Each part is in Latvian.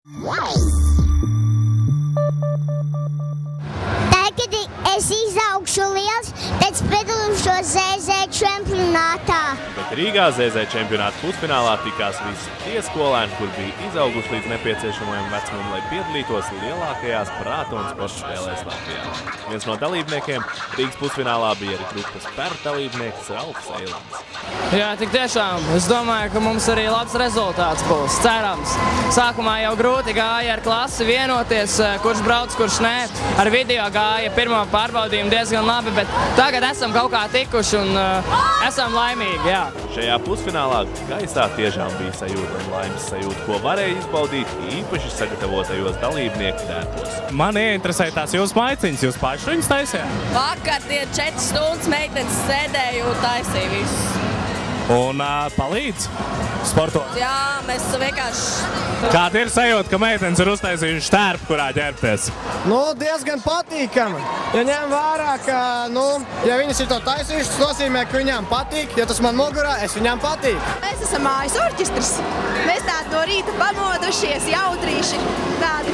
Tagad es izaugšu liels, pēc piedalīšos ZZ čempionātā. Bet Rīgā ZZ čempionāta pusfinālā tikās visi tie skolēni, kur bija izauguši līdz nepieciešamajam vecumam, lai piedalītos lielākajās prāta un sporta spēlēs Latvijā. Viens no dalībniekiem Rīgas pusfinālā bija arī grupas PER dalībnieks Ralfs Eilants. Jā, tik tiešām. Es domāju, ka mums arī labs rezultāts būs. Cerams. Sākumā jau grūti gāja ar klasi vienoties, kurš brauc, kurš nē. Ar video gāja pirmo pārbaudījumu diezgan labi, bet tagad esam kaut kā tikuši un esam laimīgi, jā. Šajā pusfinālā gaisā tiešām bija sajūta un laimes sajūta, ko varēja izbaudīt īpaši sagatavotajos dalībnieku tērpos. Man ieinteresēja tās jūsu maiciņas, jūs paši viņus taisījāt? Vakar tie 4 stundas meitenes sēdēja un taisīja visus. Un palīdz sportot? Jā, mēs vienkārši... Kāda ir sajūta, ka meitenes ir uztaisījuši tērpu, kurā ģērbties? Diezgan patīkami. Ja ņem vērā, ka, ja viņas ir to taisījušas, tas nozīmē, ka viņām patīk. Ja tas man mugurā, viņām patīk. Mēs esam mājas orķestris. Mēs tādi no rīta pamodušies, jautrīši tādi.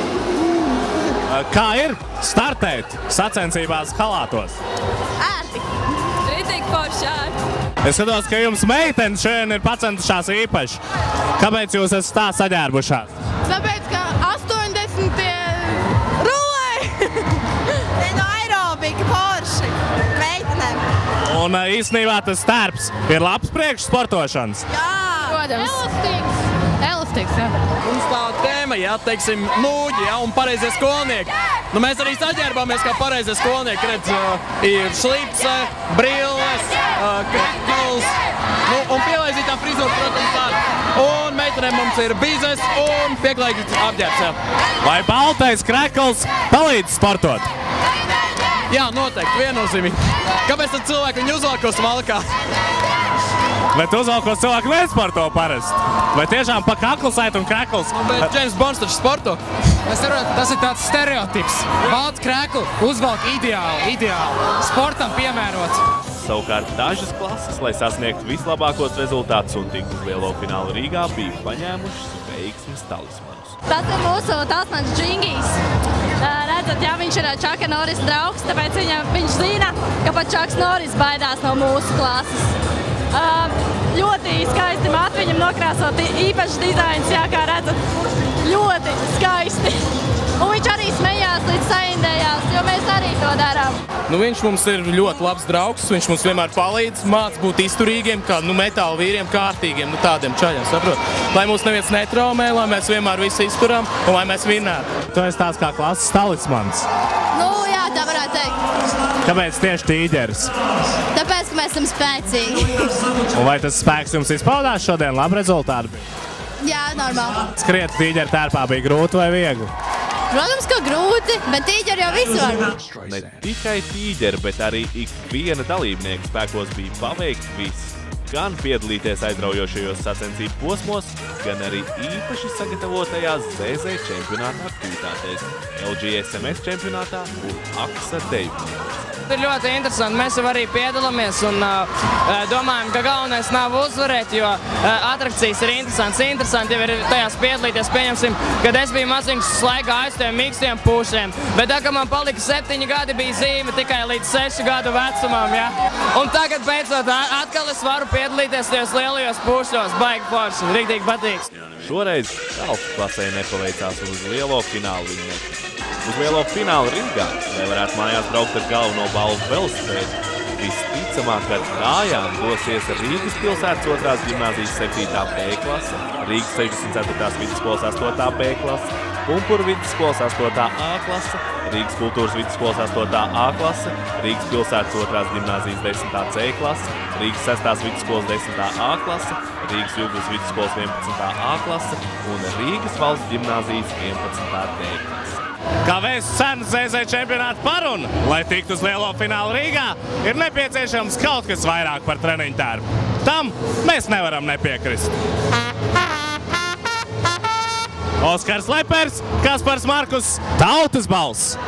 Kā ir startēt sacensībās halātos? Ērti. Ritīgi forši ērti. Es skatos, ka jums meitenes šodien ir pacentušās īpaši. Kāpēc jūs esat tā saģērbušās? Tāpēc, ka 80 rulē. No aerobika forši. Meitenēm. Un īstenībā tas tērps ir labs priekš sportošanas? Jā. Protams. Elastīgs, jā. Mums tā tēma, teiksim, nūģi, un pareizie skolnieki. Mēs arī saģērbāmies kā pareizie skolnieki. Redz, ir šlipse, brilles, krekls, un pielaizītā frizūra, protams, tāda. Un meitenēm mums ir bizes un pieklājīgs apģērbs, jā. Vai baltais krekls palīdz sportot? Jā, noteikti, viennozīmīgi. Kāpēc tad cilvēki viņu uzvalkos valkā? Bet uzvalkos cilvēki nesporto parasti. Vai tiešām pa kaklu sait un krekls? Bet James Bonds taču sporto. Es saprotu, tas ir tāds stereotips. Balts kreklu uzvalk ideāli. Sportam piemērots. Savukārt dažas klases, lai sasniegtu vislabākos rezultātus un tiktu uz lielo finālu Rīgā, bija paņēmušas veiksmes talismanus. Tas ir mūsu talismans Džingijs. Redzat, jā, viņš ir Čaka Norris draugs, tāpēc viņš zina, ka pat Čaks Norris baidās no mūsu klases. Ļoti skaisti mati viņam nokrāsot, īpašs dizains, jā, kā redzat, ļoti skaisti. Un viņš arī smējās līdz saindējās, jo mēs arī to darām. Viņš mums ir ļoti labs draugs, viņš mums vienmēr palīdz, māc būt izturīgiem, kā metāla vīriem, kārtīgiem, tādiem čaļiem, saprot? Lai mūs neviens netraumē, lai mēs vienmēr visi izturam un lai mēs vinnētu. Tu esi tās kā klases talismans. Jā, tā varētu teikt. Kāpēc tieši tīģeris? Tāpēc, ka mēs esam spēcīgi. Un vai tas spēks jums izpaudās šodien? Labi rezultāti bija? Jā, normāli. Skriet tīģeri tērpā bija grūti vai viegli? Protams, ka grūti, bet tīģeri jau visu var. Ne tikai tīģeri, bet arī ikviena dalībnieka spēkos bija paveikt viss. Gan piedalīties aizraujošajos sacensību posmos, gan arī īpaši sagatavotajās ZZ čempionāta aktivitātēs, LGSMS čempionātā un AKSA deju. Ir ļoti interesanti. Mēs jau arī piedalāmies un domājam, ka galvenais nav uzvarēt, jo atrakcijas ir interesants. Interesanti jau ir tajās piedalīties. Pieņemsim, kad es biju maziņš, slaigā aiz tiem mīkstiem pušiem. Bet tā, ka man palika 7 gadi, bija zīme tikai līdz 6 gadu vecumam. Ja? Un tagad beidzot atkal es varu piedalīties tajos lielajos pušos. Baigi forši, riktīgi patīks. Šoreiz Ralfa klasē nepaveicās un uz lielo finālu viņa netika. Uz lielo finālu Rīgā, lai varētu mājās braukt ar galveno balvu velosipēdu, visticamāk ar kājām dosies Rīgas pilsētas 2. ģimnāzijas 7. B klase, Rīgas 64. vidusskolas 8. B klase, Pumpuru vidusskolas 8. A klase, Rīgas kultūras vidusskolas 8. A klase, Rīgas pilsētas 2. ģimnāzijas 10. C klase, Rīgas 6. vidusskolas 10. A klase, Rīgas Jūglas vidusskolas 11. A klase un Rīgas valsts ģimnāzijas 11. D klase. Kā vēsts cenas ZZ čempionāta paruna, lai tiktu uz lielo finālu Rīgā, ir nepieciešams kaut kas vairāk par treniņu tērpu. Tam mēs nevaram nepiekrist. Oskars Lepers, Kaspars Markus, Tautas balss.